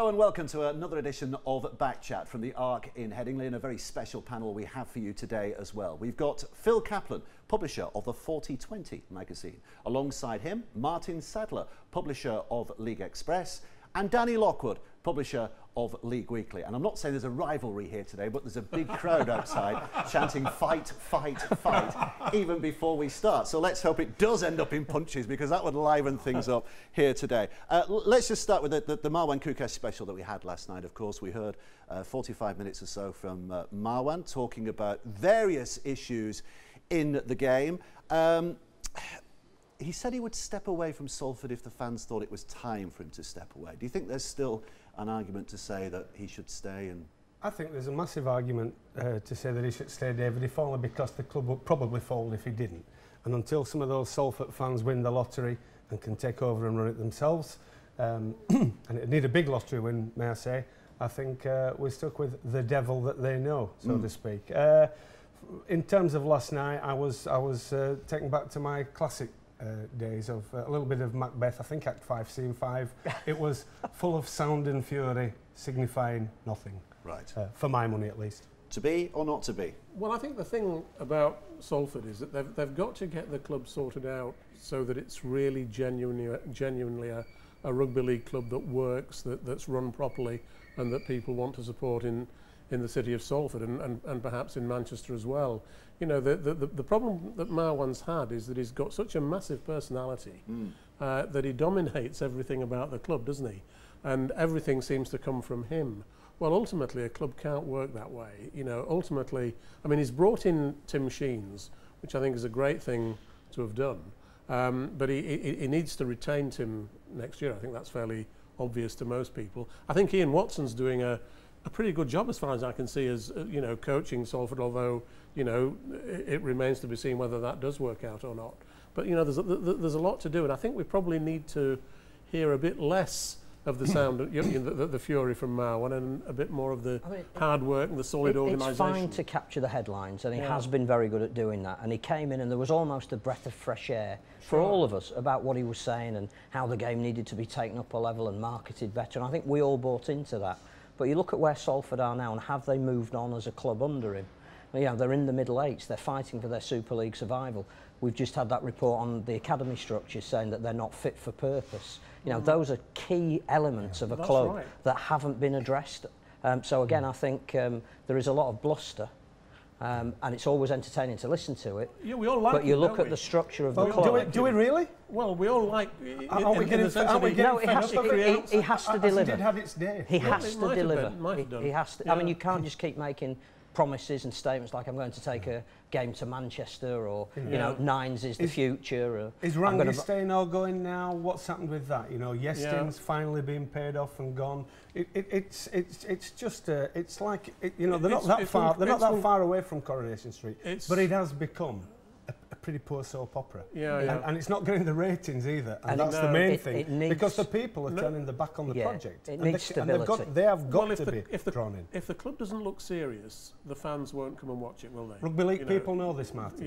Hello and welcome to another edition of Backchat from the Arc in Headingley, and a very special panel we have for you today as well. We've got Phil Kaplan, publisher of the 4020 magazine. Alongside him, Martin Sadler, publisher of League Express, and Danny Lockwood, publisher of League Weekly. And I'm not saying there's a rivalry here today, but there's a big crowd outside chanting fight, fight, fight, even before we start. So let's hope it does end up in punches, because that would liven things up here today. Let's just start with the Marwan Kukesh special that we had last night. Of course, we heard 45 minutes or so from Marwan talking about various issues in the game. He said he would step away from Salford if the fans thought it was time for him to step away. Do you think there's still an argument to say that he should stay? And I think there's a massive argument to say that he should stay, David, if only because the club would probably fold if he didn't. And until some of those Salford fans win the lottery and can take over and run it themselves, and it need a big lottery win, may I say, I think we're stuck with the devil that they know, so to speak. In terms of last night, I was taken back to my classic days of a little bit of Macbeth. I think Act 5, Scene 5. It was full of sound and fury, signifying nothing. Right. For my money, at least. To be or not to be? Well, I think the thing about Salford is that they've got to get the club sorted out so that it's really genuinely a rugby league club that works, that's run properly, and that people want to support in the city of Salford and perhaps in Manchester as well. You know, the problem that Marwan's had is that he's got such a massive personality that he dominates everything about the club, doesn't he? And everything seems to come from him. Well, ultimately, a club can't work that way. You know, ultimately, I mean, he's brought in Tim Sheens, which I think is a great thing to have done. But he needs to retain Tim next year. I think that's fairly obvious to most people. I think Ian Watson's doing a pretty good job, as far as I can see, as you know, coaching Salford, although you know it remains to be seen whether that does work out or not. But you know, there's a lot to do, and I think we probably need to hear a bit less of the sound, the fury from Marwan, and a bit more of the hard work and the solid organisation. It's fine to capture the headlines, and he has been very good at doing that. And he came in, and there was almost a breath of fresh air for all of us about what he was saying and how the game needed to be taken up a level and marketed better. And I think we all bought into that. But you look at where Salford are now, and have they moved on as a club under him? You know, they're in the middle eights, they're fighting for their Super League survival. We've just had that report on the academy structures saying that they're not fit for purpose. You know, those are key elements of a club that haven't been addressed. So again, I think there is a lot of bluster. And it's always entertaining to listen to it. Yeah, we all like it. But you look at the structure of the club. Do we really? Well, we all like. He has to deliver. It did have its day. He has to deliver. He has to. I mean, you can't just keep making promises and statements like I'm going to take a game to Manchester, or you know, Nines is the future. Or is Rangi staying or going now? What's happened with that? You know, Yestin's finally been paid off and gone. It's just it's like you know, they're not that far away from Coronation Street, but it has become a pretty poor soap opera. And it's not getting the ratings either, and that's the main thing, because the people are turning their back on the project. It needs stability. They have got to be drawn in. If the club doesn't look serious, the fans won't come and watch it, will they? Rugby league people know this, Martin.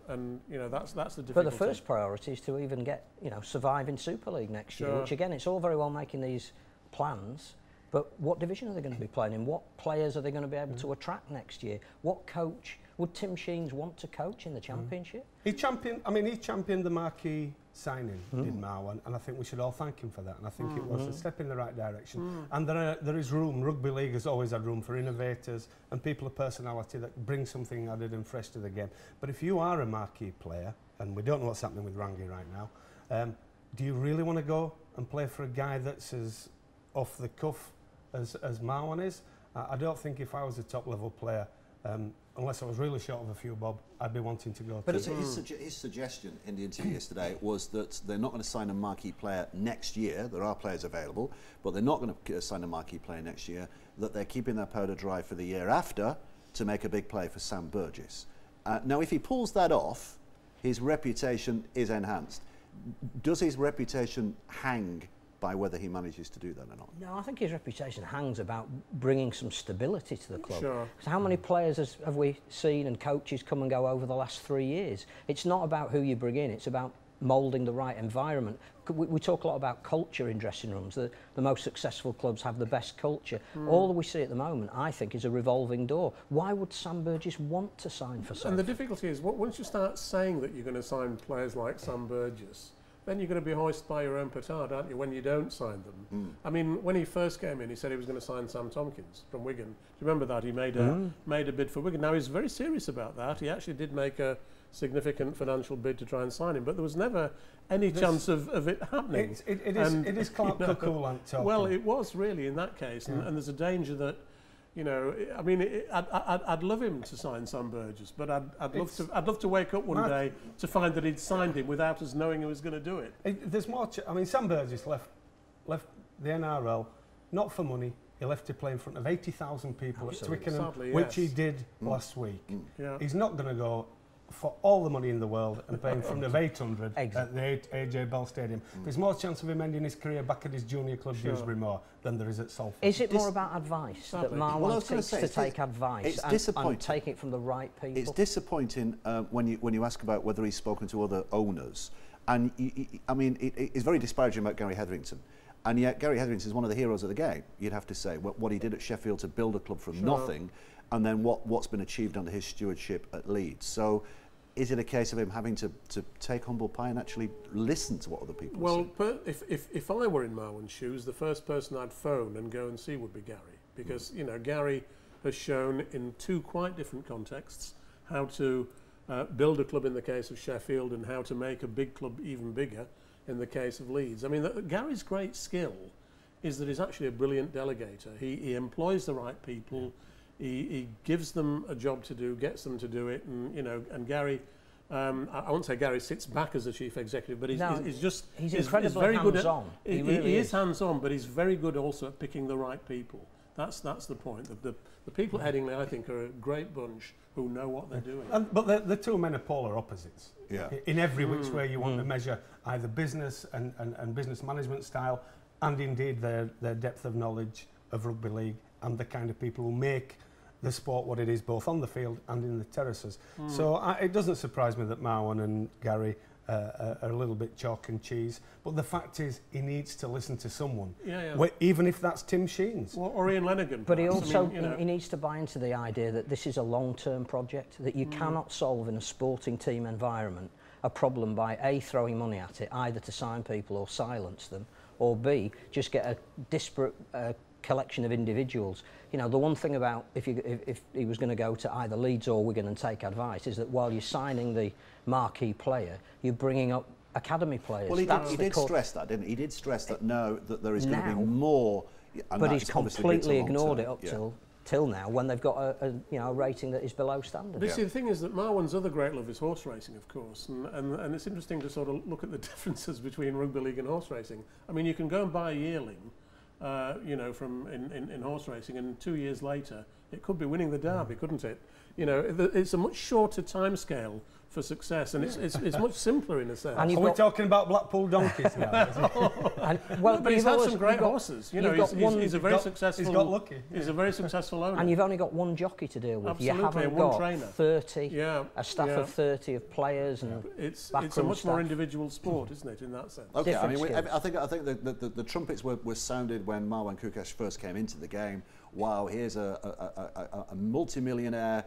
And you know, that's the difficulty. But the first priority is to even get, you know, survive in Super League next year, which again, it's all very well making these plans, but what division are they going to be playing in? What players are they going to be able to attract next year? What coach would Tim Sheens want to coach in the Championship? He championed the marquee signing, did Marwan, and I think we should all thank him for that. And I think it was a step in the right direction. And there is room. Rugby league has always had room for innovators and people of personality that bring something added and fresh to the game. But if you are a marquee player, and we don't know what's happening with Rangi right now, do you really want to go and play for a guy that's as off the cuff as Marwan is? I don't think if I was a top level player, unless I was really short of a few bob, I'd be wanting to go. But his suggestion in the interview yesterday was that they're not going to sign a marquee player next year. There are players available, but they're not going to sign a marquee player next year, that they're keeping their powder dry for the year after to make a big play for Sam Burgess. Now, if he pulls that off, his reputation is enhanced. Does his reputation hang by whether he manages to do that or not? No, I think his reputation hangs about bringing some stability to the club. Sure. So how many players have we seen and coaches come and go over the last 3 years? It's not about who you bring in, it's about moulding the right environment. We talk a lot about culture in dressing rooms. The most successful clubs have the best culture. All that we see at the moment, I think, is a revolving door. Why would Sam Burgess want to sign for Salford? And the difficulty is, once you start saying that you're going to sign players like Sam Burgess, then you're going to be hoisted by your own petard, aren't you, when you don't sign them? I mean, when he first came in, he said he was going to sign Sam Tompkins from Wigan. Do you remember that? He made a bid for Wigan. Now, he's very serious about that. He actually did make a significant financial bid to try and sign him, but there was never any chance of it happening. It is Clark Cuckoo talking. Well, it was really in that case, and there's a danger that, you know, I mean, I'd love him to sign Sam Burgess, but I'd love to wake up one day to find that he'd signed him without us knowing he was going to do it. There's more. I mean, Sam Burgess left the NRL not for money. He left to play in front of 80,000 people at Twickenham, sadly, which he did last week. Yeah. He's not going to go for all the money in the world and play in front of 800 at the AJ Bell Stadium. There's more chance of him ending his career back at his junior club, Dewsbury Moor, than there is at Salford. Is it more about advice, that Marwan takes to take advice and take it from the right people? It's disappointing when you ask about whether he's spoken to other owners. And I mean, it's very disparaging about Gary Hetherington. And yet Gary Hetherington is one of the heroes of the game, you'd have to say. What he did at Sheffield to build a club from nothing, and then what's been achieved under his stewardship at Leeds. So is it a case of him having to take humble pie and actually listen to what other people say? Well, if I were in Marwan's shoes, the first person I'd phone and go and see would be Gary. Because, you know, Gary has shown in two quite different contexts how to build a club in the case of Sheffield and how to make a big club even bigger in the case of Leeds. I mean, Gary's great skill is that he's actually a brilliant delegator. He employs the right people. He gives them a job to do, gets them to do it, and you know. And Gary, I won't say Gary sits back as a chief executive, but he's incredibly hands-on. He is hands-on, but he's very good also at picking the right people. That's the point. The people at Headingley, I think, are a great bunch who know what they're doing. But the two men are polar opposites. Yeah. In every which way you want to measure either business and business management style, and indeed their depth of knowledge of rugby league and the kind of people who make the sport what it is, both on the field and in the terraces. So it doesn't surprise me that Marwan and Gary are a little bit chalk and cheese, but the fact is he needs to listen to someone, even if that's Tim Sheens. Or Ian Lennigan. But he also he needs to buy into the idea that this is a long-term project, that you cannot solve in a sporting team environment a problem by A, throwing money at it, either to sign people or silence them, or B, just get a disparate collection of individuals. You know, the one thing about if he was going to go to either Leeds or Wigan and take advice is that while you're signing the marquee player, you're bringing up academy players. Well, he did stress that, didn't he? He did stress that that there is going to be more. But he's completely ignored it up till now, when they've got a rating that is below standard. But see, the thing is that Marwan's other great love is horse racing, of course, and it's interesting to sort of look at the differences between rugby league and horse racing. I mean, you can go and buy a yearling, you know, from in horse racing, and 2 years later it could be winning the Derby, couldn't it? You know, it's a much shorter timescale for success, and it's much simpler in a sense. And are we talking about Blackpool donkeys now? But he's had some great horses. You know, he's a very successful. He's got lucky. He's a very successful owner. And you've only got one jockey to deal with. Absolutely, you haven't one got trainer. 30, a staff of 30 of players and it's a much more individual sport, isn't it, in that sense? Okay, I mean, I think the trumpets were sounded when Marwan Kukash first came into the game. Wow, here's a multi-millionaire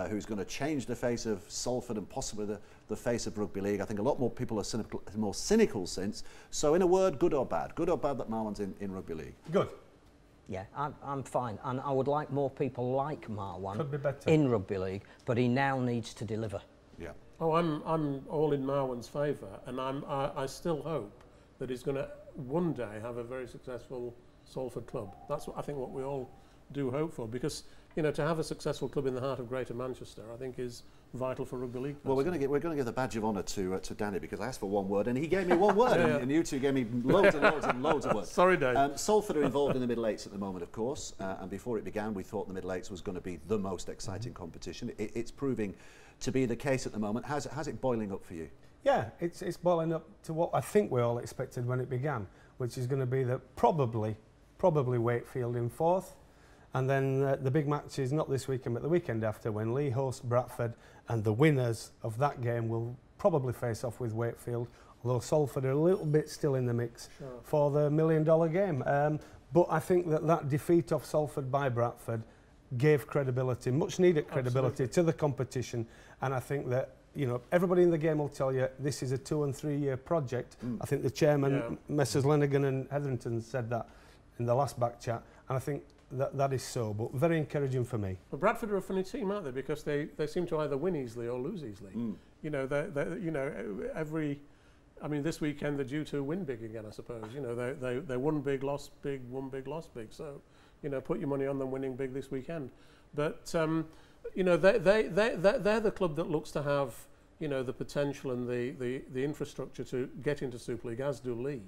who's going to change the face of Salford and possibly the face of rugby league. I think a lot more people are more cynical since. So in a word, good or bad? Good or bad that Marwan's in rugby league? Good. Yeah, I'm fine. And I would like more people like Marwan in rugby league, but he now needs to deliver. Yeah. Oh, I'm all in Marwan's favour, and I still hope that he's going to one day have a very successful Salford club. That's what I think what we all do hope for, because you know, to have a successful club in the heart of Greater Manchester, I think is vital for rugby league. Well, we're going to give the badge of honour to Danny, because I asked for one word and he gave me one word, and you two gave me loads and loads and loads of words. Sorry, Dave. Salford are involved in the Middle Eights at the moment, of course, and before it began, we thought the Middle Eights was going to be the most exciting competition. It's proving to be the case at the moment. How's it boiling up for you? Yeah, it's boiling up to what I think we all expected when it began, which is going to be that probably Wakefield in fourth. And then the big match is not this weekend, but the weekend after, when Leigh hosts Bradford, and the winners of that game will probably face off with Wakefield although Salford are a little bit still in the mix for the $1 million game. But I think that defeat of Salford by Bradford gave credibility, much needed credibility to the competition, and I think that, you know, everybody in the game will tell you this is a 2- and 3-year project. I think the chairman, Messrs Lenigan and Hetherington, said that in the last back chat, and I think that is so, but very encouraging for me. Well, Bradford are a funny team, aren't they? Because they seem to either win easily or lose easily. You know, I mean, this weekend they're due to win big again, I suppose. You know, they won big, lost big, won big, lost big. So, you know, put your money on them winning big this weekend. But you know, they're the club that looks to have, you know, the potential and the infrastructure to get into Super League, as do Lee.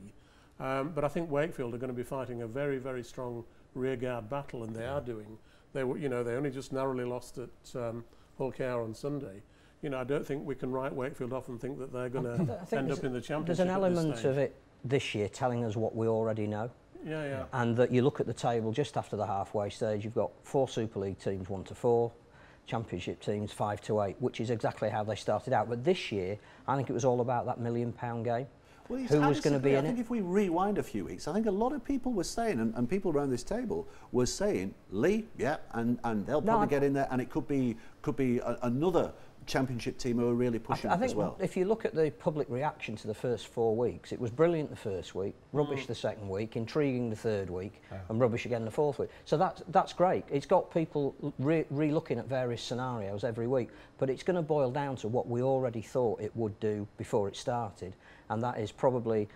But I think Wakefield are going to be fighting a very, very strong rearguard battle, and they are doing. They were, you know, they only just narrowly lost at Hull KR on Sunday. You know, I don't think we can write Wakefield off and think that they're going to end up in the Championship. There's an element of it this year telling us what we already know. Yeah. And that you look at the table just after the halfway stage, you've got 4 Super League teams, 1 to 4, Championship teams 5 to 8, which is exactly how they started out. But this year, I think it was all about that £1 million game. Well, who was going to be in it? I think if we rewind a few weeks, I think a lot of people were saying, and people around this table were saying, Lee, and they'll probably get in there, and it could be another Championship team who are really pushing I think as well. If you look at the public reaction to the first 4 weeks, it was brilliant the first week, rubbish the second week, intriguing the third week, and rubbish again the fourth week. So that's great. It's got people re-looking at various scenarios every week, but it's going to boil down to what we already thought it would do before it started, and that is probably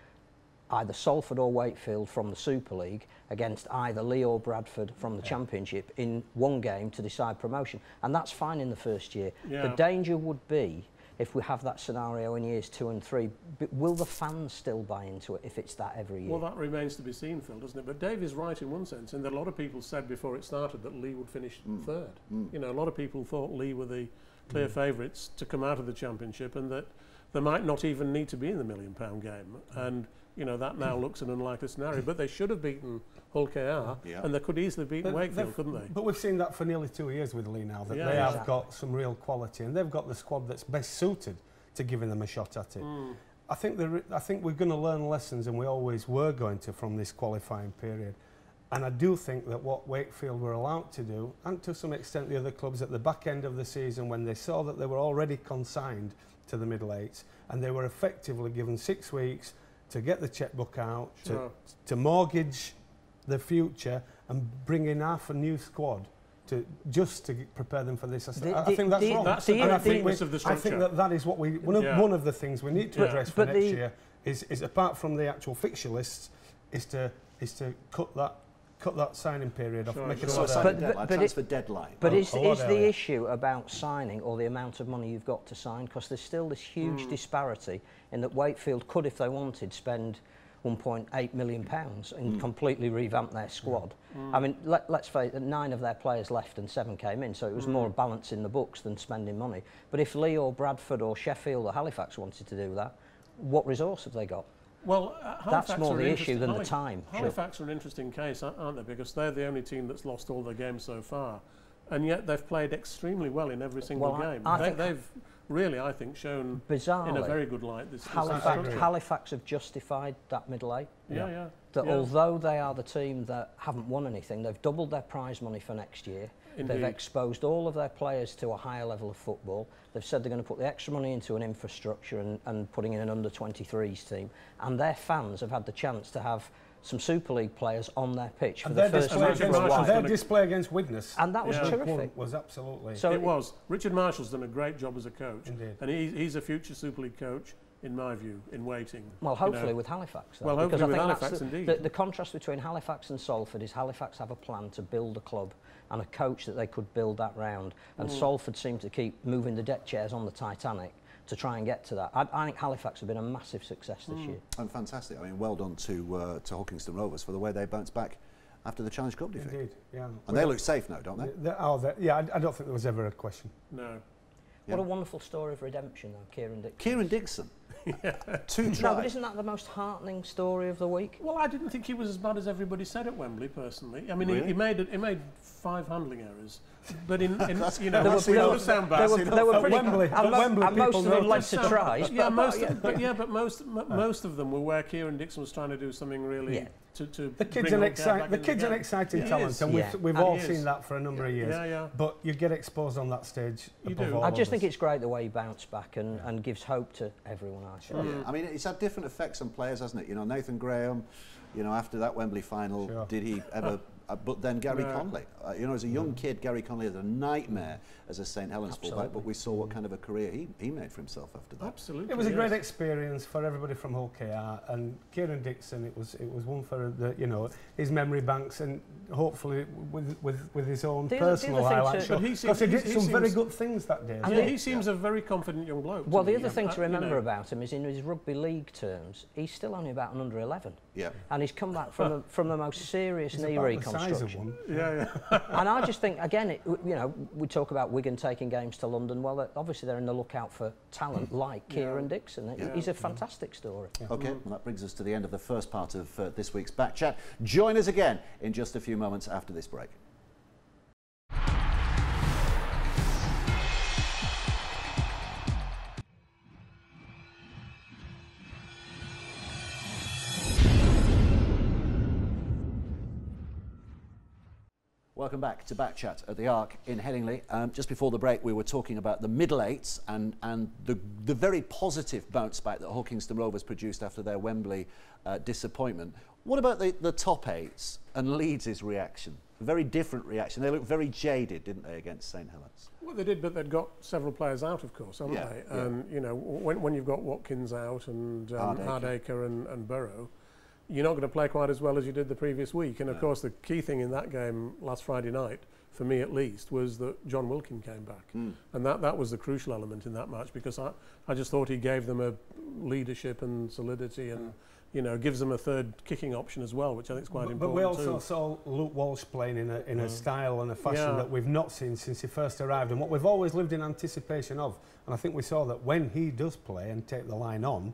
either Salford or Wakefield from the Super League against either Lee or Bradford from the Championship in one game to decide promotion. And that's fine in the first year. The danger would be if we have that scenario in years 2 and 3, will the fans still buy into it if it's that every year? Well, that remains to be seen, Phil, doesn't it? But Dave is right in one sense, in that a lot of people said before it started that Lee would finish third. You know, a lot of people thought Lee were the clear favourites to come out of the Championship, and that they might not even need to be in the £1 million game. And you know, that now looks an unlikely scenario, but they should have beaten Hull KR, and they could easily beat Wakefield, couldn't they? But we've seen that for nearly 2 years with Lee now, that they have got some real quality, and they've got the squad that's best suited to giving them a shot at it. I think we're going to learn lessons, and we always were going to, from this qualifying period. And I do think that what Wakefield were allowed to do, and to some extent the other clubs at the back end of the season, when they saw that they were already consigned to the middle eights, and they were effectively given 6 weeks to get the checkbook out, to mortgage the future and bring in half a new squad to prepare them for this. I think that's wrong. That's the weakness of the structure. I think that is what one of the things we need to address for next year is apart from the actual fixture lists, is to cut that signing period off. Make it transfer deadline. But is the issue about signing or the amount of money you've got to sign? Because there's still this huge disparity in that Wakefield could, if they wanted, spend £1.8 million and completely revamp their squad. I mean, let's face it, 9 of their players left and 7 came in, so it was more balance in the books than spending money. But if Lee or Bradford or Sheffield or Halifax wanted to do that, what resource have they got? Well, that's more the issue than the time. Halifax are an interesting case, aren't they? Because they're the only team that's lost all their games so far, and yet they've played extremely well in every single game. They've really, I think, shown bizarrely, in a very good light. Halifax have justified that middle eight. Although they are the team that haven't won anything, they've doubled their prize money for next year. Indeed. They've exposed all of their players to a higher level of football. They've said they're going to put the extra money into an infrastructure and putting in an under-23s team. And their fans have had the chance to have some Super League players on their pitch for the first time for a while. Their display against Widnes, and that was terrific. Was absolutely. So it was. Richard Marshall's done a great job as a coach. Indeed. And he's a future Super League coach, in my view, in waiting. Well, hopefully with Halifax. Well, hopefully with Halifax, indeed. The contrast between Halifax and Salford is Halifax have a plan to build a club and a coach that they could build that round. And Salford seem to keep moving the deck chairs on the Titanic to try and get to that. I think Halifax have been a massive success this year. And fantastic. I mean, well done to Hawkinston Rovers for the way they bounced back after the Challenge Cup defeat. Indeed, yeah. And they look safe now, don't they? I don't think there was ever a question. No. What a wonderful story of redemption, though, Kieran Dixon. Kieran Dixon. Two tries. No, but isn't that the most heartening story of the week? Well, I didn't think he was as bad as everybody said at Wembley, personally. I mean, Really? he made 5 handling errors, but in you know, There were- we there don't were- sound They bad. were, they were At pretty, Wembley- and, at mo- Wembley and most people of them led noticed to some- tries. Yeah, but most of them were where Kieran Dixon was trying to do something really Yeah. to The kids bring are Hawke back the in kids the are game. exciting He talent, is. and Yeah. we've And all he seen is. that for a number of years. Yeah, yeah. But you get exposed on that stage. You above do. all I of just us. think it's great the way he bounced back and gives hope to everyone, I think. Yeah. I mean, it's had different effects on players, hasn't it? You know, Nathan Graham, you know, after that Wembley final, Sure. did he ever... but then Gary No. Connolly, you know, as a young kid, Gary Connolly had a nightmare as a St Helens fullback, but we saw what kind of a career he made for himself after that. Absolutely. It was a great yes. experience for everybody from Hull KR, and Kieran Dixon. It was one for his memory banks, and hopefully with his own The other personal thing highlights. to- But he Because he seems- did he some very seems- good things that day. And Yeah, the- he seems a very confident young bloke. Well, to the me. other thing to you know. remember about him is in his rugby league terms, he's still only about an under 11. Yeah. And he's come back from the most serious He's knee about the size of reconstruction. one. Yeah, yeah. And I just think, again, we talk about Wigan taking games to London. Well, obviously they're in the lookout for talent like Kieran Dixon. He's a fantastic story. Okay, well, that brings us to the end of the first part of this week's Back Chat. Join us again in just a few moments after this break. Welcome back to Back Chat at the Arc in Headingley. Just before the break, we were talking about the middle eights and the very positive bounce back that Hull Kingston Rovers produced after their Wembley disappointment. What about the top eights and Leeds' reaction? A very different reaction. They looked very jaded, didn't they, against St Helens? Well, they did, but they'd got several players out, of course, haven't Yeah, they? yeah. And you know, when you've got Watkins out and Hardaker and Burrow, you're not going to play quite as well as you did the previous week. And of course, the key thing in that game last Friday night, for me at least, was that John Wilkin came back. And that was the crucial element in that match, because I just thought he gave them a leadership and solidity and, you know, gives them a third kicking option as well, which I think is quite important But we also too. saw Luke Walsh playing in a style and a fashion Yeah. that we've not seen since he first arrived, and what we've always lived in anticipation of. And I think we saw that when he does play and take the line on,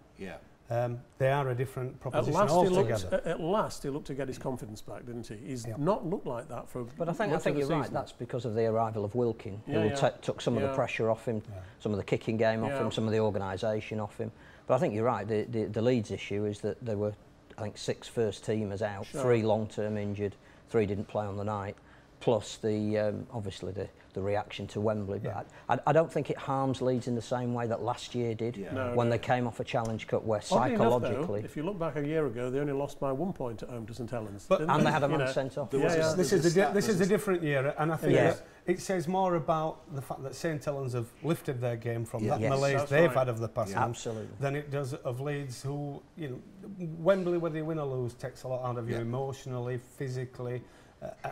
they are a different proposition altogether. At last, he looked to get his confidence back, didn't he? He's not looked like that for. But I think much of the you're right. season. That's because of the arrival of Wilkin, Yeah, who yeah. took some of the pressure off him, some of the kicking game off Yeah. him, some of the organisation off him. But I think you're right. The Leeds issue is that there were, I think, 6 first teamers out, 3 long-term injured, 3 didn't play on the night, plus the obviously the reaction to Wembley. But I don't think it harms Leeds in the same way that last year did, when they came off a Challenge Cup where Oddly enough, psychologically. though, if you look back a year ago, they only lost by 1 point at home to St Helens. But- didn't And they had a You man know, sent off. This is a different year, and I think Yeah. that it says more about the fact that St Helens have lifted their game from that Yes. malaise That's they've right. had of the past month Absolutely. than it does of Leeds, who, you know, Wembley, whether you win or lose, takes a lot out of you emotionally, physically.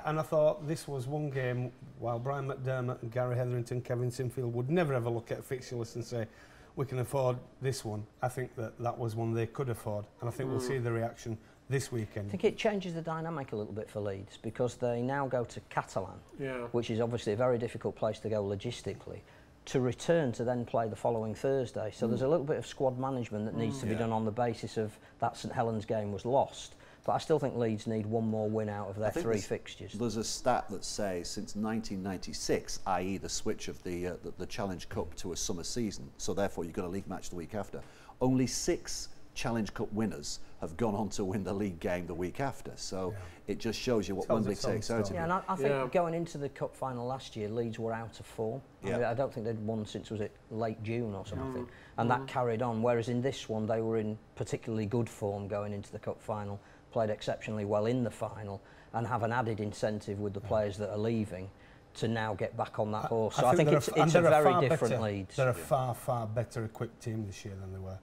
And I thought this was one game, while Brian McDermott and Gary Hetherington, Kevin Sinfield would never ever look at a fixture list and say, we can afford this one. I think that was one they could afford. And I think we'll see the reaction this weekend. I think it changes the dynamic a little bit for Leeds, because they now go to Catalan, Yeah. which is obviously a very difficult place to go logistically, to return to then play the following Thursday. So there's a little bit of squad management that needs to be done on the basis of that St Helens game was lost. But I still think Leeds need one more win out of their 3 fixtures. There's a stat that says since 1996, i.e. the switch of the Challenge Cup to a summer season, so therefore you've got a league match the week after, only 6 Challenge Cup winners have gone on to win the league game the week after. So it just shows you what Tells Wembley its own takes out of story. you. Yeah, and I think going into the cup final last year, Leeds were out of form. Yeah. I don't think they'd won since, was it late June or something? And that carried on, whereas in this one they were in particularly good form going into the cup final, played exceptionally well in the final, and have an added incentive with the players that are leaving to now get back on that horse. So I think it's a very different Leeds. They're a far, far better equipped team this year than they were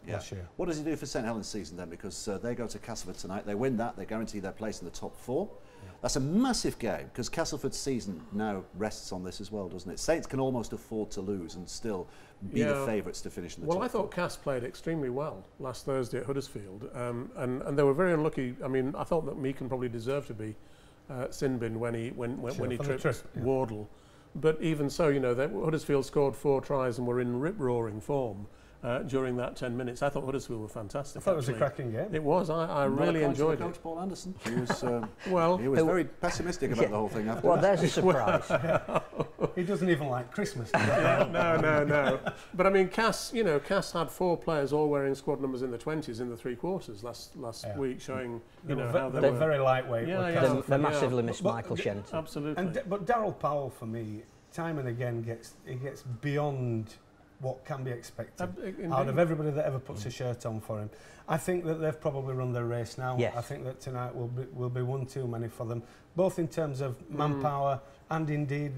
last year. What does it do for St Helens' season then? Because they go to Castleford tonight, they win that, they guarantee their place in the top 4. That's a massive game, because Castleford's season now rests on this as well, doesn't it? Saints can almost afford to lose and still be the favourites to finish in the top 4. Well, I thought Cass played extremely well last Thursday at Huddersfield, and they were very unlucky. I mean, I thought that Meakin probably deserved to be sin bin when he tripped Wardle. But even so, you know, Huddersfield scored 4 tries and were in rip-roaring form. during that 10 minutes. I thought Huddersfield were fantastic. I thought it was a actually. cracking game. It was. I really enjoyed it. Coach Paul Anderson. He was, Well, he was very pessimistic about the whole thing. After Well, that. there's a surprise. He doesn't even like Christmas. no. But I mean, Cass had 4 players all wearing squad numbers in the 20s in the 3 quarters last week, showing how they're very lightweight. They massively miss Michael Shenton. Absolutely. But Darryl Powell, for me, time and again gets beyond what can be expected out of everybody that ever puts a shirt on for him. I think that they've probably run their race now. Yes. I think that tonight will be one too many for them, both in terms of manpower and indeed,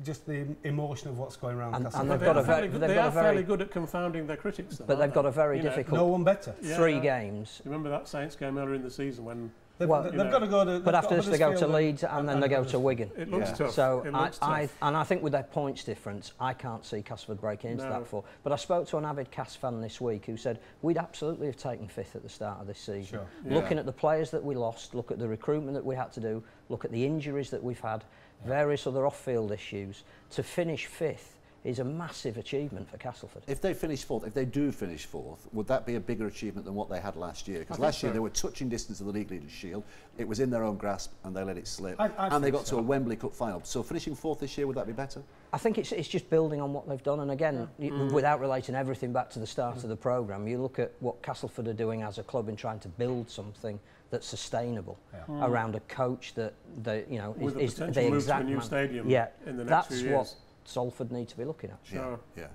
just the emotion of what's going around. And they've got a very, they are fairly good at confounding their critics, though, but they've got a very difficult. No one better. 3 games. You remember that Saints game earlier in the season when? They've got to go to. But after this, they go to Leeds and then they go to Wigan. It looks tough. So it looks tough. I think with their points difference, I can't see Castleford breaking into that 4. But I spoke to an avid Cass fan this week who said we'd absolutely have taken 5th at the start of this season. Sure. Looking at the players that we lost, look at the recruitment that we had to do, look at the injuries that we've had, various other off-field issues, to finish 5th is a massive achievement for Castleford. If they finish 4th, if they do finish 4th, would that be a bigger achievement than what they had last year? Because last year they were touching distance of the League Leaders' Shield. It was in their own grasp and they let it slip. And they got to a Wembley Cup final. So finishing 4th this year, would that be better? I think it's just building on what they've done. And again, without relating everything back to the start of the programme, you look at what Castleford are doing as a club in trying to build something that's sustainable around a coach that is the exact to a new stadium in the next that's few years. what Salford need to be looking at.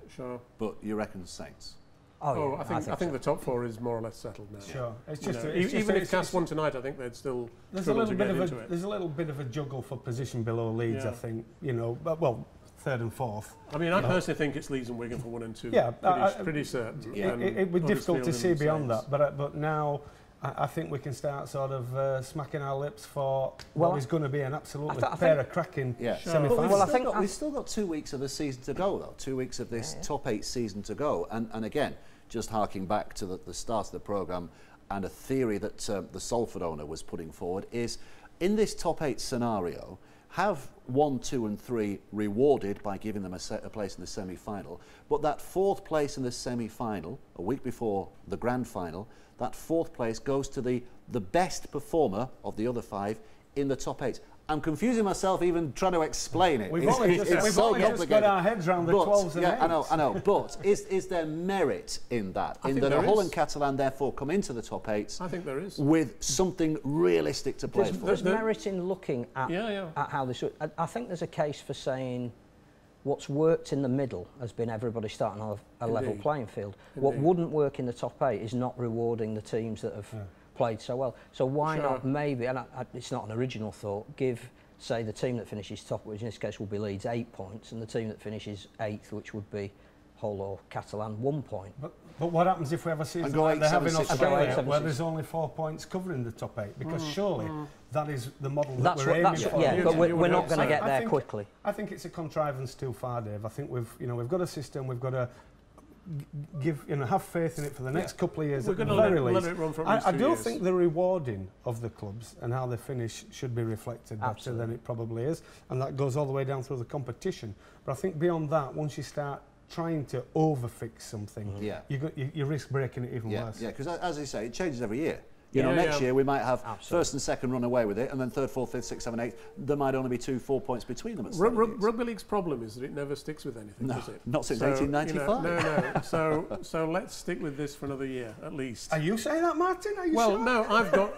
Sure. But you reckon Saints? Oh, I think the top 4 is more or less settled now. Sure. It's just even if Cass won tonight, I think they'd still struggle to get into it. There's a little bit of a juggle for position below Leeds, I think. Well, 3rd and 4th. I mean, I personally think it's Leeds and Wigan for 1 and 2. Yeah, pretty certain. It would be difficult to see beyond that, but now I think we can start sort of smacking our lips for what is going to be an absolutely pair of cracking semi-finals. Well, we've still got 2 weeks of the season to go, though. 2 weeks of this top 8 season to go. And again, just harking back to the start of the programme, and a theory that the Salford owner was putting forward is, in this top 8 scenario, have 1, 2 and 3 rewarded by giving them a place in the semi-final, but that 4th place in the semi-final, a week before the grand final, that 4th place goes to the best performer of the other 5 in the top 8. I'm confusing myself even trying to explain it. We've only just got our heads around the 12s and 8s. I know. But is there merit in that? In that Hull and Catalan therefore come into the top 8s? I think there is. With something realistic to play for. There's merit in looking at how this. I think there's a case for saying what's worked in the middle has been everybody starting on a level playing field. What wouldn't work in the top 8 is not rewarding the teams that have played so well. So why not maybe, and it's not an original thought, give, say, the team that finishes top, which in this case will be Leeds, 8 points, and the team that finishes 8th, which would be Hull or Catalan, 1 point. But what happens if we have a season like they have in Australia where there's only 4 points covering the top 8? Because surely that is the model that we're aiming for. Yeah, but we're not going to get there quickly. I think it's a contrivance too far, Dave. I think we've got a system. We've got to have faith in it for the next couple of years at the very least. I do think the rewarding of the clubs and how they finish should be reflected better than it probably is, and that goes all the way down through the competition. But I think beyond that, once you start trying to overfix something, you risk breaking it even worse. Yeah, because as you say, it changes every year. Next year we might have first and second run away with it, and then 3rd, 4th, 5th, 6th, 7th, 8th. There might only be 2, 4 points between them. Rugby League's problem is that it never sticks with anything, does it? Not since 1895. So let's stick with this for another year at least. Are you saying that, Martin? Are you well, sure? no,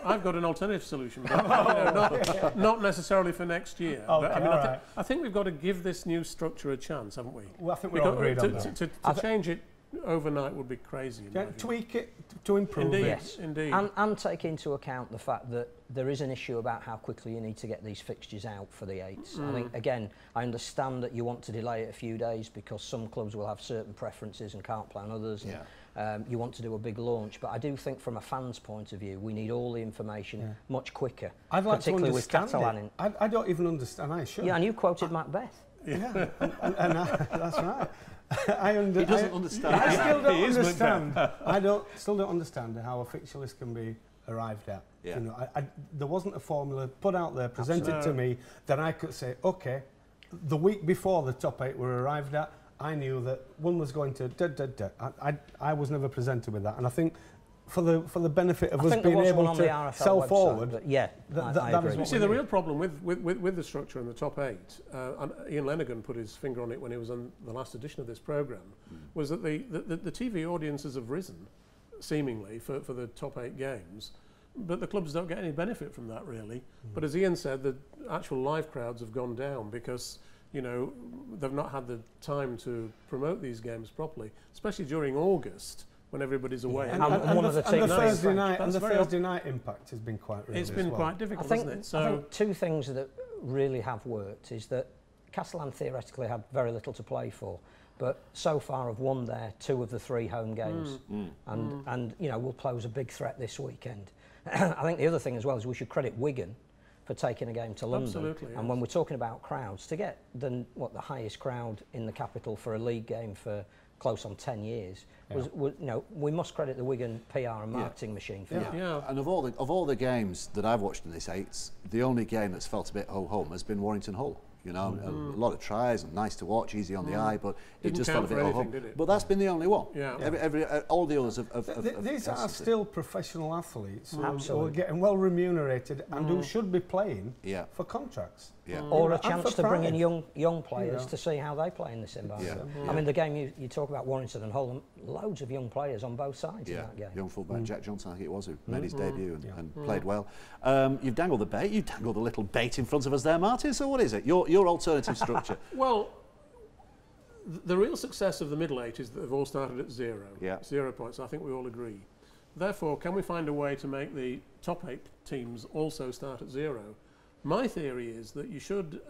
I've got an alternative solution, but not necessarily for next year. Okay, but, I think we've got to give this new structure a chance, haven't we? Well, I think we're all agreed on that. To change it overnight would be crazy. Tweak it to improve it. Yes, indeed. And take into account the fact that there is an issue about how quickly you need to get these fixtures out for the 8s. I think, again, I understand that you want to delay it a few days because some clubs will have certain preferences and can't play on others. And, you want to do a big launch, but I do think from a fan's point of view, we need all the information much quicker. I'd like particularly to understand with Catalan. I don't even understand. I should. Yeah, and you quoted Macbeth. Yeah, and that's right. He doesn't understand. I still don't understand. Still don't understand how a fixture list can be arrived at. Yeah. There wasn't a formula put out there, presented to me, that I could say, okay, the week before the top 8 were arrived at, I knew that one was going to I was never presented with that, and I think for the benefit of us being able to sell forward, yeah, that is what. See, the real problem with the structure in the top 8, and Ian Lennigan put his finger on it when he was on the last edition of this programme, was that the TV audiences have risen, seemingly, for the top 8 games, but the clubs don't get any benefit from that, really. But as Ian said, the actual live crowds have gone down because, you know, they've not had the time to promote these games properly, especially during August, when everybody's away. And the Thursday night impact has been quite real. It's been quite difficult, hasn't it? I think two things that really have worked is that Castellan theoretically had very little to play for, but so far have won their 2 of the 3 home games, and you know, will pose a big threat this weekend. I think the other thing as well is we should credit Wigan for taking a game to London. Absolutely, and when we're talking about crowds, to get the highest crowd in the capital for a league game for close on 10 years, was you know, we must credit the Wigan PR and marketing machine for that. Yeah. And of all the games that I've watched in this 8, the only game that's felt a bit ho-hum has been Warrington Hull. You know, a lot of tries and nice to watch, easy on the eye, but it just felt a bit ho-hum. But that's been the only one. Yeah. All the others have these are still professional athletes who are getting well remunerated and who should be playing for contracts. Or a chance to bring in young players to see how they play in this environment. I mean, the game you talk about Warrington and Hull, loads of young players on both sides in that game. Young fullback Jack Johnson, I think it was, who made his debut and played well. You've dangled the bait. You've dangled a little bait in front of us there, Martin. So what is it? Your alternative structure? Well, the real success of the middle 8 is that they've all started at 0. 0 points. I think we all agree. Therefore, can we find a way to make the top 8 teams also start at 0? My theory is that you should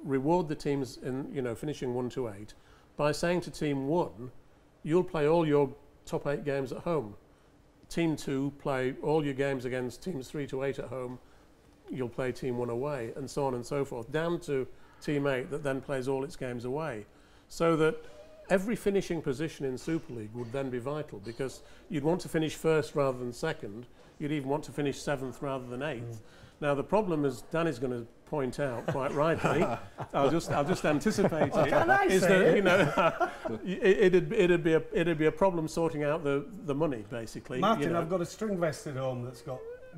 reward the teams in, you know, finishing 1 to 8 by saying to team 1, you'll play all your top 8 games at home. Team 2 play all your games against teams 3 to 8 at home. You'll play team 1 away, and so on and so forth, down to team 8 that then plays all its games away. So that every finishing position in Super League would then be vital, because you'd want to finish first rather than second. You'd even want to finish 7th rather than 8th. Now the problem, as Danny's going to point out quite rightly, I'll just anticipate it, is that, you know, it'd be a problem sorting out the money, basically. Martin, you know. I've got a string vest at home that's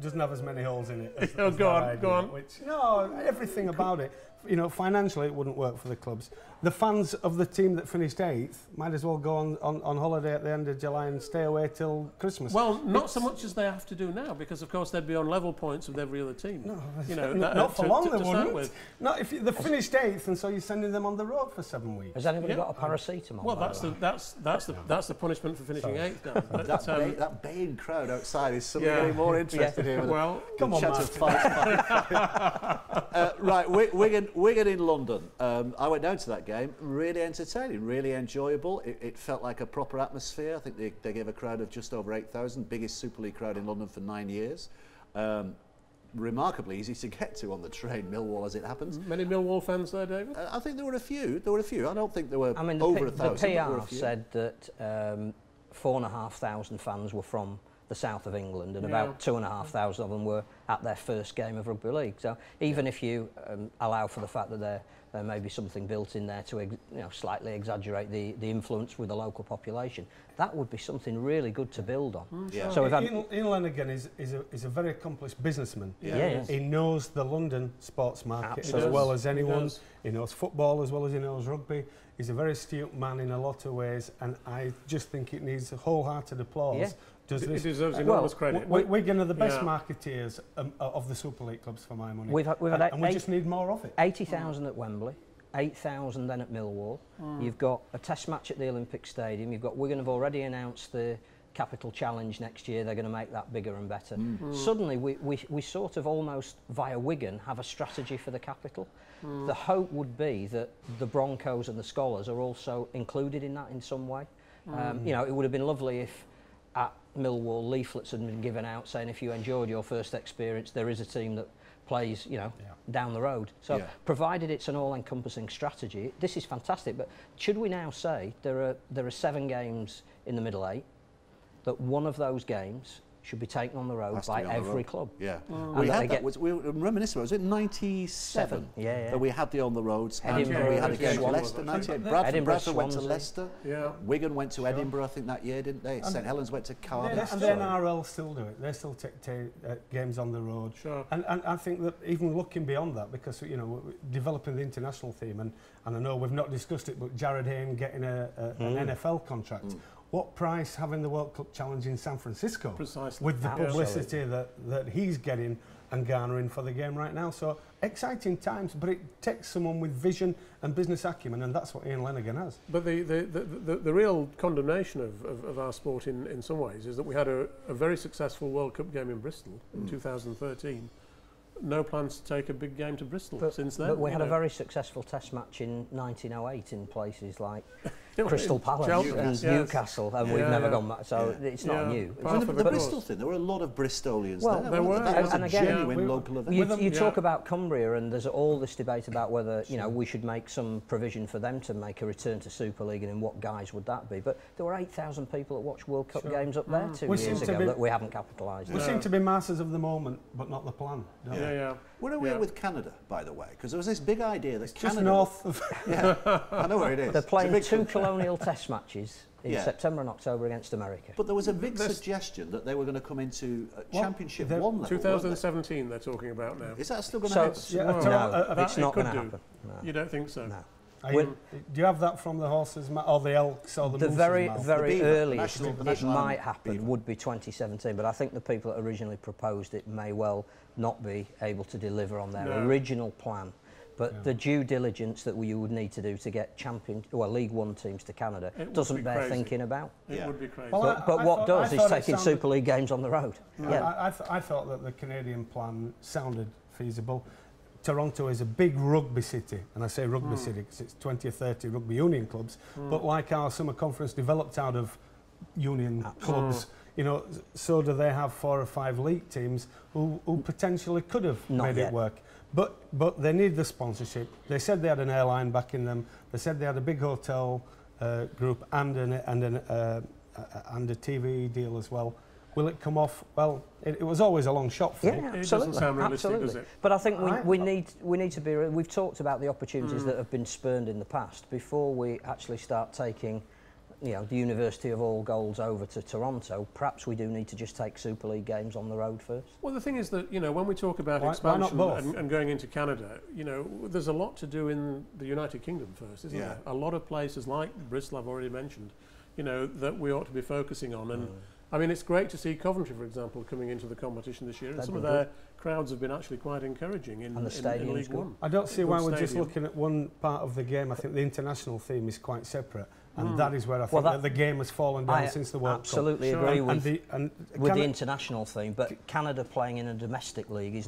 doesn't have as many holes in it as, go on. Everything about it, you know, financially it wouldn't work for the clubs. The fans of the team that finished 8th might as well go on holiday at the end of July and stay away till Christmas. Well, not so much as they have to do now, because of course they'd be on level points with every other team. No, you know, not for long they wouldn't. Not if they finished 8th, and so you're sending them on the road for 7 weeks. Has anybody got a paracetamol? Well, that's the punishment for finishing 8th. But, that baying crowd outside is suddenly getting more interested here. Well, come on, right, Wigan in London. I went down to that game. Really entertaining, really enjoyable. It felt like a proper atmosphere. I think they gave a crowd of just over 8,000, biggest Super League crowd in London for 9 years. Remarkably easy to get to on the train, Millwall as it happens. Many Millwall fans there, David? I think there were a few. I don't think there were over 1,000. The PR said that 4,500 fans were from the south of England, and about 2,500 of them were at their first game of Rugby League. So even if you allow for the fact that there may be something built in there to slightly exaggerate the influence with the local population, that would be something really good to build on. So we've had Ian Lennigan is a very accomplished businessman. He knows the London sports market as well as anyone. He knows football as well as he knows rugby. He's a very astute man in a lot of ways, and I just think it needs wholehearted applause. It deserves enormous credit. Wigan are the best marketeers of the Super League clubs, for my money. We just need more of it. 80,000 at Wembley, 8,000 then at Millwall. You've got a test match at the Olympic Stadium. You've got Wigan have already announced the Capital Challenge next year. They're going to make that bigger and better. Suddenly, we sort of almost, via Wigan, have a strategy for the capital. The hope would be that the Broncos and the Scholars are also included in that in some way. You know, it would have been lovely if at Millwall leaflets had been given out saying, if you enjoyed your first experience, there is a team that plays, down the road. So provided it's an all-encompassing strategy, this is fantastic. But should we now say there are 7 games in the middle 8, that one of those games should be taken on the road Has to by be on the every road. club. Yeah. And We that had they that. get- We were reminiscing. Was it 97? Yeah. That we had the on the roads. And Edinburgh, we had a game Swansea. Leicester. 98. Edinburgh, Bradford went to Swansea. Leicester. Yeah. Wigan went to Edinburgh, I think, that year, didn't they? St Helens went to Cardiff. And the NRL still do it. They still take games on the road. Sure. And I think that even looking beyond that, because you know, we're developing the international theme, and I know we've not discussed it, but Jared Hayne getting an NFL contract. What price having the World Cup Challenge in San Francisco? Precisely. With the Absolutely. publicity that he's getting and garnering for the game right now. So exciting times, but it takes someone with vision and business acumen, and that's what Ian Lenigan has. But the real condemnation of our sport in some ways is that we had a very successful World Cup game in Bristol in 2013. No plans to take a big game to Bristol since then. But we had a know. very successful test match in 1908 in places like Yeah, Crystal Palace Cheltenham, and yes. Newcastle, and we've Yeah, never yeah. gone back. So it's not Yeah. new. Part And of the, it, the of Bristol course. thing, there were a lot of Bristolians Well, there. there were, That was yeah. a And again, genuine local event. You Yeah. talk about Cumbria, and there's all this debate about whether we should make some provision for them to make a return to Super League, and in what guise would that be. But there were 8,000 people that watched World Cup games up there 2 We years seem to ago be- that we haven't capitalised We on. seem to be masters of the moment, but not the plan. don't we? Yeah. Where are we Yeah. with Canada, by the way? Because there was this big idea that Just Canada... north of... Yeah, I know where it is. They're It's a playing big 2 country. colonial test matches in Yeah. September and October against America. But there was a big There's- suggestion that they were going to come into Championship they're- 1 level, weren't 2017 they're talking about now. they? Is that still going to So- happen? Yeah, Well, I tell- No, that it's it not could going to do. happen. No. You don't think so? No. Do you have that from the horses' or the elks or the The moose's very, mouth? very beaver, earliest the it national might animal, happen beaver. would be 2017, but I think the people that originally proposed it may well not be able to deliver on their No. original plan. But the due diligence that you would need to do to get League One teams to Canada It would doesn't be bear crazy. thinking about. It Yeah. would be crazy. Well, But I what thought- does I is thought it taking sounded- Super League games on the road. Yeah. I thought that the Canadian plan sounded feasible. Toronto is a big rugby city, and I say rugby city because it's 20 or 30 rugby union clubs, but like our summer conference developed out of union clubs, you know, so do they have 4 or 5 league teams who potentially could have Not made yet. it work. But they need the sponsorship. They said they had an airline backing them. They said they had a big hotel group and a TV deal as well. Will it come off? Well, it was always a long shot for Yeah, me. doesn't absolutely. sound realistic, absolutely. does it? But I think I- we need to be. We've talked about the opportunities that have been spurned in the past. Before we actually start taking, the University of All Golds over to Toronto, perhaps we do need to just take Super League games on the road first. Well, the thing is that, when we talk about Why not expansion both? and going into Canada, there's a lot to do in the United Kingdom first, isn't Yeah. there? A lot of places like Bristol, I've already mentioned, that we ought to be focusing on. And I mean, it's great to see Coventry, for example, coming into the competition this year. And They've some of been their crowds have been actually quite encouraging in And the stadium's League good. One. I don't see Good why we're just stadium. looking at one part of the game. I think the international theme is quite separate, and that is where I think Well, that the game has fallen down I since the World absolutely Sure. agree Cup. with With the international theme, but Canada playing in a domestic league is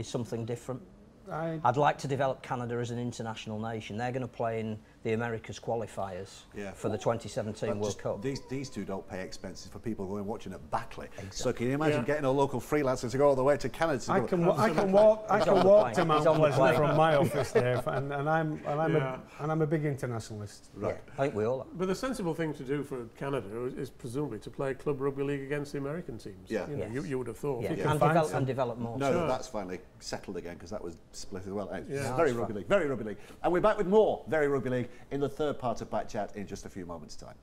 something different. I'd like to develop Canada as an international nation. They're going to play in the Americas qualifiers for the 2017 But World just Cup. These two don't pay expenses for people going watching at Backley. So can you imagine getting a local freelancer to go all the way to Canada? To I go, can walk He's on the to plane. Mount He's on the Pleasant plane. from my office there, and Yeah. I'm a big internationalist. Right. Yeah, I think we all are. But the sensible thing to do for Canada is presumably to play club rugby league against the American teams. Yeah. Yes. You would have thought. Yeah, can and find develop, some- and develop more. No, Sure. that's finally settled again because that was split as well. It's Yeah. very That's rugby league, very rugby league. And we're back with more Very Rugby League in the third part of Back Chat in just a few moments' time.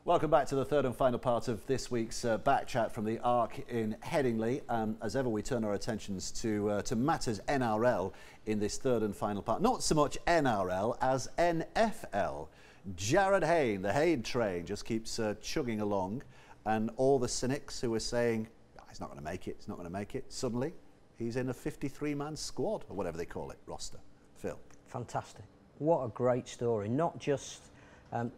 Welcome back to the third and final part of this week's Back Chat from the Arc in Headingley. As ever, we turn our attentions to matters NRL in this third and final part. Not so much NRL as NFL. Jared Hayne, the Hayne train, just keeps chugging along, and all the cynics who were saying, "Oh, he's not going to make it, he's not going to make it," suddenly he's in a 53-man squad, or whatever they call it, roster. Phil. Fantastic. What a great story. Not just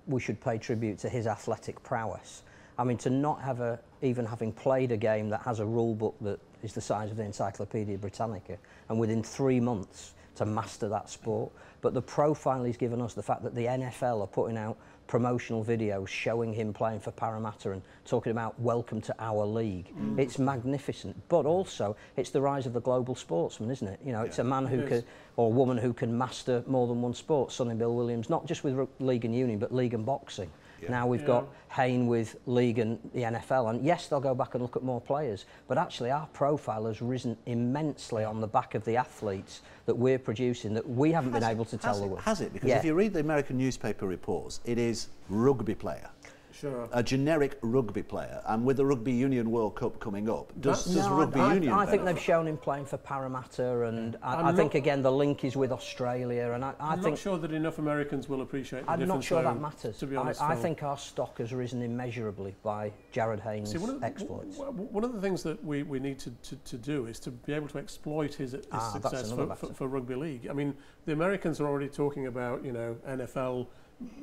we should pay tribute to his athletic prowess. I mean, to not have even having played a game that has a rule book that is the size of the Encyclopedia Britannica, and within 3 months to master that sport. But the profile he's given us, the fact that the NFL are putting out promotional videos showing him playing for Parramatta and talking about welcome to our league. It's magnificent, but also it's the rise of the global sportsman, isn't it? You know, it's a man who can, or a woman who can master more than one sport. Sonny Bill Williams, not just with league and union, but league and boxing. Now we've got Hayne with league and the NFL, and yes, they'll go back and look at more players, but actually our profile has risen immensely on the back of the athletes that we're producing that we haven't been able to tell the world. Has it? Because if you read the American newspaper reports, it is rugby player. Sure. A generic rugby player, and with the Rugby Union World Cup coming up, does Rugby Union I think they've shown him playing for Parramatta, and I think again the link is with Australia, and I'm not sure that enough Americans will appreciate the difference. I'm not sure that matters. To be honest, I think our stock has risen immeasurably by Jared Haynes' exploits. One of the things that we need to do is to be able to exploit his success for rugby league. I mean, the Americans are already talking about, you know, NFL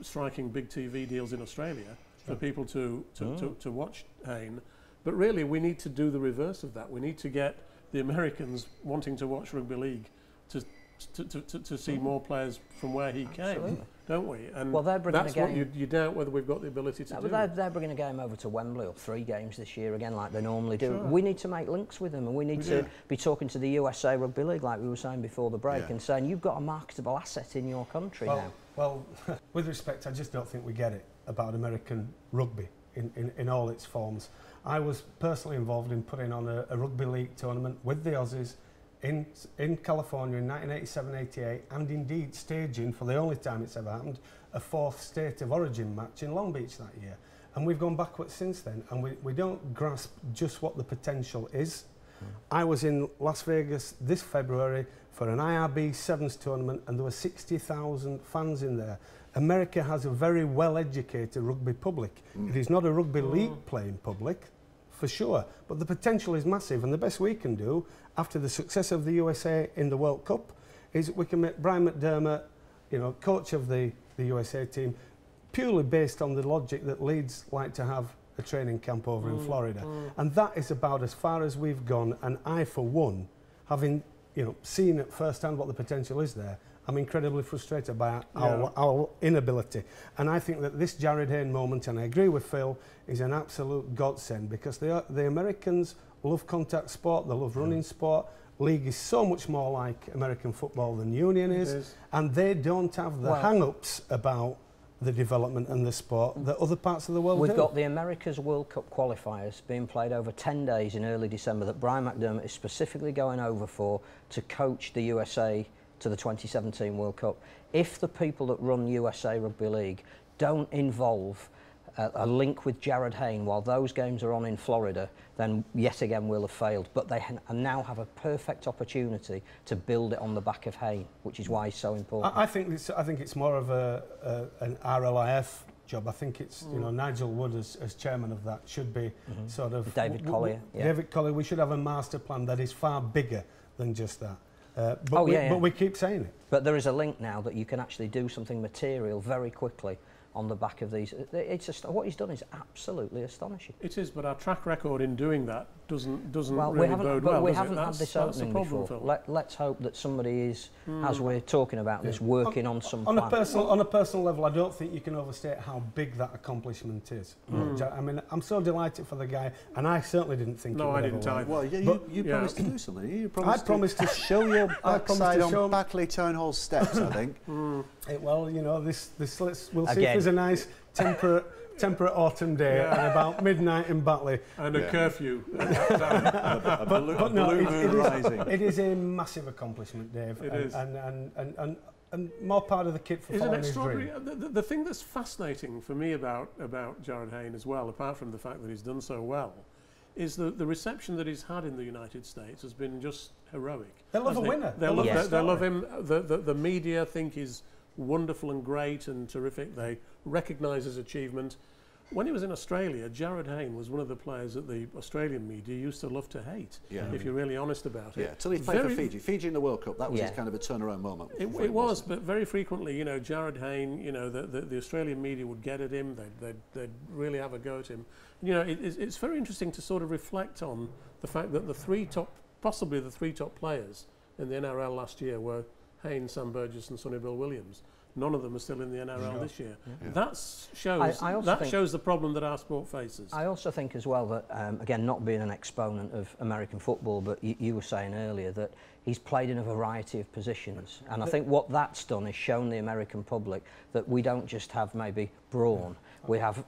striking big TV deals in Australia for people to watch Hayne, but really we need to do the reverse of that. We need to get the Americans wanting to watch rugby league to see more players from where he came, don't we? And that's what you doubt whether we've got the ability to do. They're bringing a game over to Wembley, or 3 games this year again, like they normally do. We need to make links with them, and we need to be talking to the USA Rugby League, like we were saying before the break, and saying you've got a marketable asset in your country now. Well, with respect, I just don't think we get it about American rugby in all its forms. I was personally involved in putting on a rugby league tournament with the Aussies in California in 1987-88, and indeed staging, for the only time it's ever happened, a 4th State of Origin match in Long Beach that year. And we've gone backwards since then, and we don't grasp just what the potential is. I was in Las Vegas this February for an IRB Sevens tournament, and there were 60,000 fans in there. America has a very well-educated rugby public. It is not a rugby league playing public, for sure, but the potential is massive, and the best we can do after the success of the USA in the World Cup is we can make Brian McDermott, you know, coach of the USA team, purely based on the logic that Leeds like to have a training camp over in Florida. And that is about as far as we've gone, and I, for one, having, you know, seen at first hand what the potential is there, I'm incredibly frustrated by our inability. And I think that this Jared Hayne moment, and I agree with Phil, is an absolute godsend, because the Americans love contact sport, they love running sport. League is so much more like American football than union is, and they don't have the hang-ups about the development and the sport that other parts of the world do. We've got the America's World Cup qualifiers being played over 10 days in early December that Brian McDermott is specifically going over for to coach the USA to the 2017 World Cup. If the people that run USA Rugby League don't involve a link with Jared Hayne while those games are on in Florida, then yet again we'll have failed. But they now have a perfect opportunity to build it on the back of Hayne, which is why he's so important. I think it's more of an RLIF job. I think it's, you know, Nigel Wood as chairman of that should be sort of... David Collier. David Collier, we should have a master plan that is far bigger than just that. But we keep saying it. But there is a link now that you can actually do something material very quickly on the back of these. What he's done is absolutely astonishing. It is, but our track record in doing that doesn't well, really bode well. We haven't had this opening before. Let's hope that somebody is, as we're talking about this, working on some plan. On a personal level, I don't think you can overstate how big that accomplishment is. I mean, I'm so delighted for the guy, and I certainly didn't think. No, I didn't either. Well, you promised to do something. You promised to show your backside on Backley Town Hall steps, I think. Well, you know, we'll see if there's a nice temperate autumn day at about midnight in Batley. And a curfew. But no, it is a massive accomplishment, Dave. It is. And more part of the kit for following his dream. The thing that's fascinating for me about Jared Hayne as well, apart from the fact that he's done so well, is the reception that he's had in the United States has been just heroic. They love a winner. They love him. The media think he's wonderful and great and terrific. They recognise his achievement. when he was in Australia, Jared Hayne was one of the players that the Australian media used to love to hate, if you're really honest about it. Yeah, till he played for Fiji. Fiji in the World Cup, that was his kind of a turnaround moment. It was, but very frequently, you know, Jared Hayne, you know, the Australian media would get at him, they'd really have a go at him. You know, it's very interesting to sort of reflect on the fact that possibly the three top players in the NRL last year were Hayne, Sam Burgess and Sonny Bill Williams. None of them are still in the NRL this year. Yeah. That shows the problem that our sport faces. I also think as well that, again, not being an exponent of American football, but you were saying earlier that he's played in a variety of positions. And I think what that's done is shown the American public that we don't just have maybe brawn, we have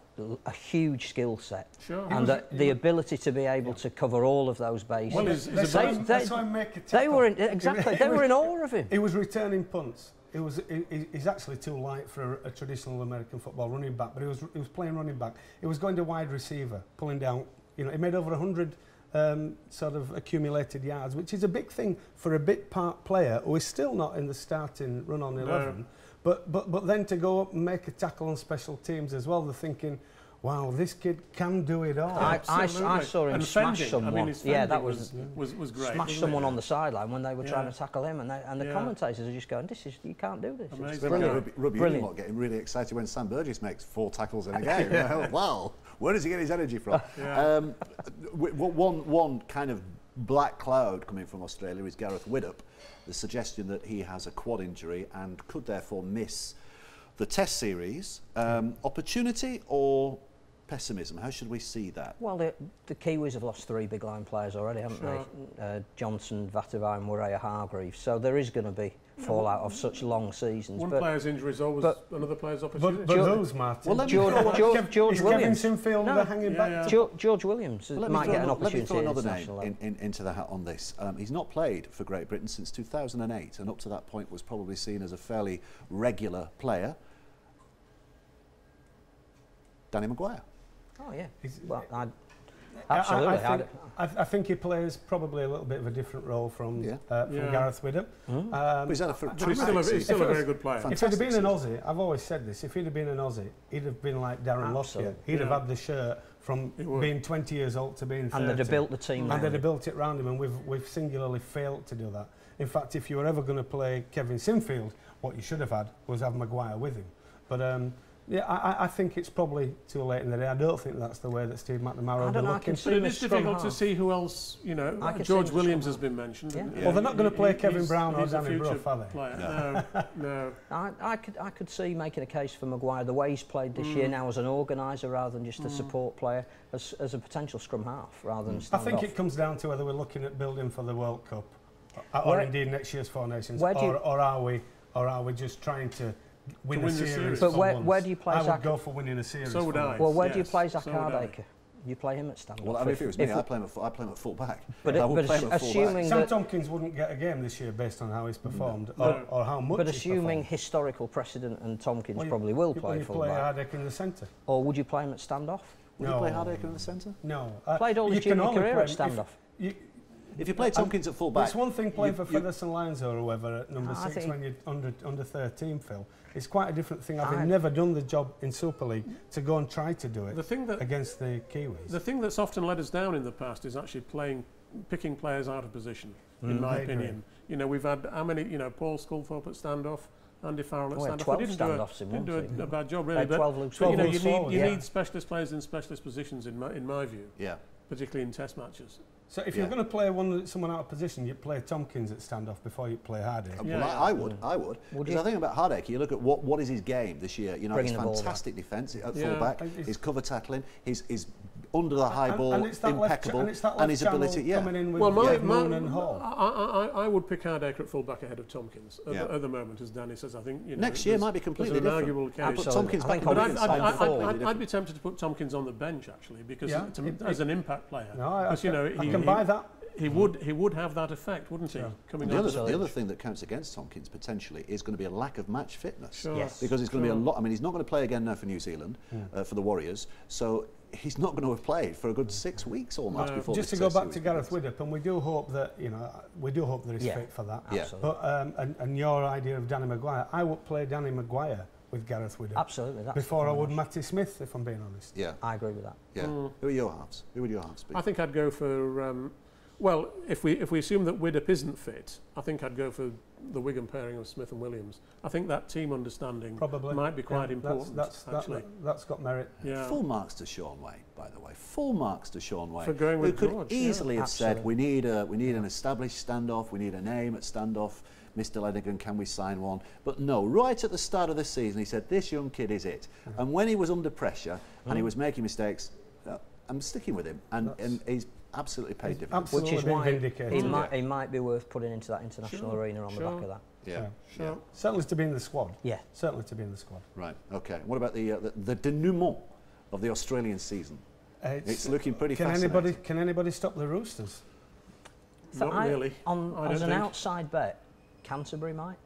a huge skill set. Sure. And the ability to be able to cover all of those bases. Well, that's why they were in awe of him. He was returning punts. He's actually too light for a traditional American football running back, but he was playing running back. He was going to wide receiver, pulling down. You know, he made over 100 sort of accumulated yards, which is a big thing for a bit part player who is still not in the starting run on 11. No. But then to go up and make a tackle on special teams as well, they're thinking, wow, this kid can do it all. I saw him smash someone. I mean, that was great. Smash someone on the sideline when they were trying to tackle him, and the commentators are just going, you can't do this. It's brilliant. Rugby Union getting really excited when Sam Burgess makes 4 tackles in a game. Wow, where does he get his energy from? One kind of black cloud coming from Australia is Gareth Widdop. The suggestion that he has a quad injury and could therefore miss the Test series. Opportunity or pessimism? How should we see that? Well, the Kiwis have lost 3 big line players already, haven't they? Johnson, Vatuvai and Waraya Hargreaves. So there is going to be fallout of such long seasons. One player's injury is always another player's opportunity. But those, Martin. Well, George Williams. Kevin Sinfield hanging back. George Williams might get an opportunity. Let me throw another name into the hat on this. He's not played for Great Britain since 2008, and up to that point was probably seen as a fairly regular player. Danny Maguire. Oh yeah. Absolutely. I think he plays probably a little bit of a different role from Gareth Widdop. But he's still a very good player. If he'd have been an Aussie, I've always said this, if he'd have been an Aussie, he'd have been like Darren Lockyer. He'd have had the shirt from being 20 years old to being 30. And they'd have built the team. And they'd have built it around him, and we've singularly failed to do that. In fact, if you were ever going to play Kevin Sinfield, what you should have had was have Maguire with him. But I think it's probably too late in the day. I don't think that's the way that Steve McNamara will be looking. But it is difficult to see who else, you know, George Williams has been mentioned. Well, they're not going to play Kevin Brown or Danny Brough, are they? No. I could see making a case for Maguire, the way he's played this year now as an organiser rather than just a support player, as a potential scrum half rather than stand I think off. it comes down to whether we're looking at building for the World Cup or indeed next year's Four Nations, or are we just trying to win a series? But where do you play Zach? I would go for winning a series. So would I. Well, where do you play Zach Hardacre? You play him at stand-off. Well, I mean, if it was me, I'd play him at full back. But assuming Sam Tompkins wouldn't get a game this year based on how he's performed or how much. But assuming historical precedent, and Tompkins probably will play full back. Would you play Hardacre in the centre? Or would you play him at stand-off? Would you play Hardacre in the centre? No. Played all his junior career at stand-off. If you play Tompkins at full back... It's one thing playing for Featherstone Lions or whoever at number 6 when you're under 13, Phil. It's quite a different thing, having never done the job in Super League, to go and try to do it against the Kiwis. The thing that's often let us down in the past is actually picking players out of position, in my opinion. You know, we've had how many, Paul Sculthorpe at standoff, Andy Farrell at standoff. 12 standoffs in one team. Didn't do a bad job, really. But 12 loose you need specialist players in specialist positions, in my view. Yeah. Particularly in Test matches. So if you're going to play someone out of position, you'd play Tompkins at standoff before you play Hardacre. Well, I would. Because I think about Hardacre, you look at what is his game this year. You know, his fantastic defence at full back, his cover tackling, his under the high ball, impeccable, and his ability. Coming in with Moon and Hall. I would pick Hardacre at full back ahead of Tompkins at the moment, as Danny says. I think next year might be completely different. I'd put Tompkins back. I'd be tempted to put Tompkins on the bench actually, because as an impact player, because I can buy that. He would have that effect, wouldn't he? Coming the other thing that counts against Tompkins potentially is going to be a lack of match fitness. Sure. Yes. Because it's going to be a lot. I mean, he's not going to play again now for New Zealand, for the Warriors. So he's not going to have played for a good 6 weeks almost before. Just to go back to Gareth Widdop, and we do hope that he's fit for that. Yeah. But and your idea of Danny Maguire, I would play Danny Maguire with Gareth Widdop. Absolutely. That's Before I would Matty Smith, if I'm being honest. Yeah. I agree with that. Yeah. Who are your halves? Who would your halves be? I think I'd go for, well, if we assume that Widdop isn't fit, I think I'd go for the Wigan pairing of Smith and Williams. I think that team understanding Probably might be quite important, actually. That's got merit. Yeah. Full marks to Sean Way, by the way. Full marks to Sean Way. For going with who could George, easily have said, Absolutely. we need an established standoff, we need a name at standoff. Mr. Lenigan, can we sign one? But no, right at the start of the season, he said, this young kid is it. And when he was under pressure and he was making mistakes, I'm sticking with him. And he's absolutely paid dividends. Absolutely. Which is why vindicated. he might be worth putting into that international arena on the back of that. Yeah. Sure. Certainly to be in the squad. Yeah. Certainly to be in the squad. Right, okay. What about the denouement of the Australian season? It's looking pretty fascinating. Can anybody stop the Roosters? So Not really. As an outside bet, Canterbury might.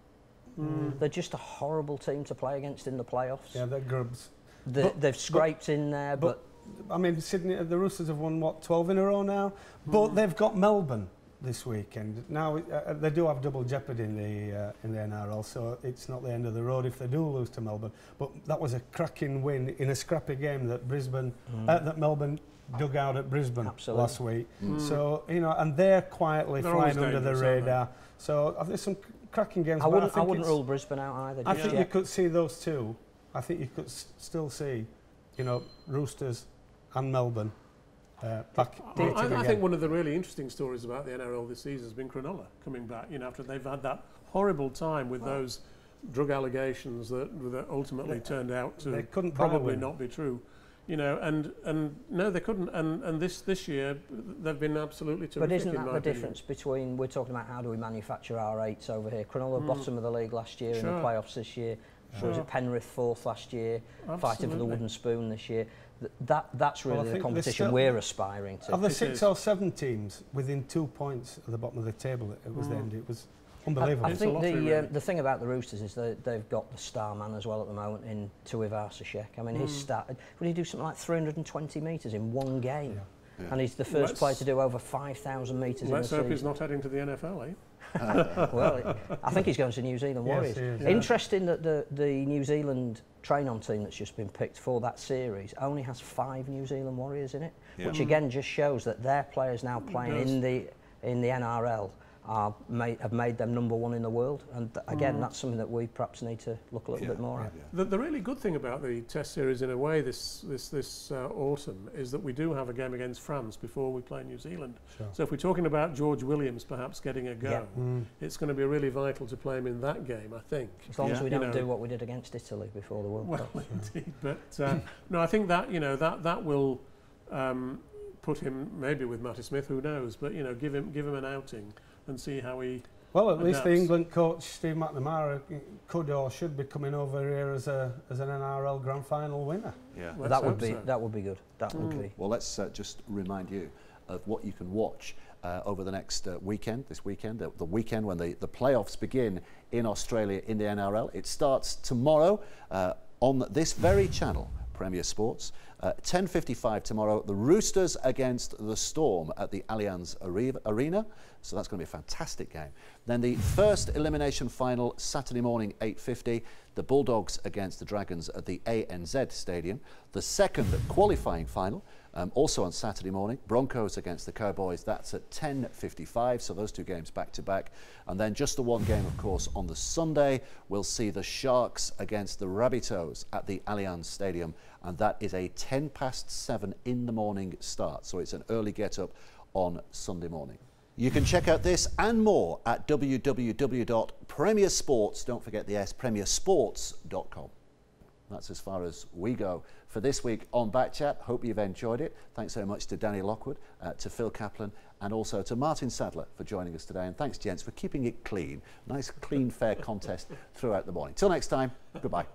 They're just a horrible team to play against in the playoffs. Yeah, they're grubs. They've scraped in there, but I mean, Sydney, the Roosters have won, what, 12 in a row now? But they've got Melbourne this weekend. Now, they do have double jeopardy in the NRL, so it's not the end of the road if they do lose to Melbourne. But that was a cracking win in a scrappy game that that Melbourne dug out at Brisbane last week. So, you know, and they're quietly flying under the radar. So there's some cracking games. I wouldn't rule Brisbane out either. I think you could see those two. I think you could still see, you know, Roosters and Melbourne back. I think one of the really interesting stories about the NRL this season has been Cronulla coming back. You know, after they've had that horrible time with those drug allegations that ultimately turned out to probably not be true. You know, and no, they couldn't. And this year they've been absolutely terrific. But isn't that the difference between, we're talking about how do we manufacture our eights over here? Cronulla bottom of the league last year in the playoffs this year. Was it Penrith fourth last year? Fighting for the wooden spoon this year. That's really the competition we're aspiring to. Of the 6 or 7 teams within 2 points at the bottom of the table, it was the end. It was unbelievable. I think the thing about the Roosters is they've got the star man as well at the moment in Tuivasa-Sheck. I mean, his stat, would he do something like 320 metres in one game? Yeah. And he's the first player to do over 5,000 metres in the season. Let's hope he's not heading to the NFL, eh? Well, I think he's going to New Zealand Warriors. Yes, Interesting that the New Zealand train-on team that's just been picked for that series only has 5 New Zealand Warriors in it, which again just shows that their players now playing in the NRL have made them #1 in the world, and again that's something that we perhaps need to look a little bit more at. The really good thing about the Test series in a way this autumn is that we do have a game against France before we play New Zealand. So if we're talking about George Williams perhaps getting a go, it's going to be really vital to play him in that game, I think. As long as we don't do what we did against Italy before the World Cup. Well, indeed, but no, I think that that will put him maybe with Matty Smith, who knows, but give him an outing and see how he Well, at least the England coach, Steve McNamara, could or should be coming over here as an NRL Grand Final winner. Yeah, well, that would be good. That would be. Well, let's just remind you of what you can watch over the next weekend. This weekend, the weekend when the playoffs begin in Australia in the NRL. It starts tomorrow on this very channel, Premier Sports. 10:55 tomorrow, the Roosters against the Storm at the Allianz Arena. So that's going to be a fantastic game. Then the first elimination final, Saturday morning, 8:50. The Bulldogs against the Dragons at the ANZ Stadium. The second qualifying final, also on Saturday morning, Broncos against the Cowboys. That's at 10:55. So those two games back to back. And then just the one game, of course, on the Sunday, we'll see the Sharks against the Rabbitohs at the Allianz Stadium. And that is a 7:10 in the morning start. So it's an early get up on Sunday morning. You can check out this and more at www.premiersports, don't forget the S, premiersports.com. That's as far as we go for this week on Backchat. Hope you've enjoyed it. Thanks so much to Danny Lockwood, to Phil Kaplan, and also to Martin Sadler for joining us today. And thanks, gents, for keeping it clean. Nice, clean, fair contest throughout the morning. Till next time, goodbye.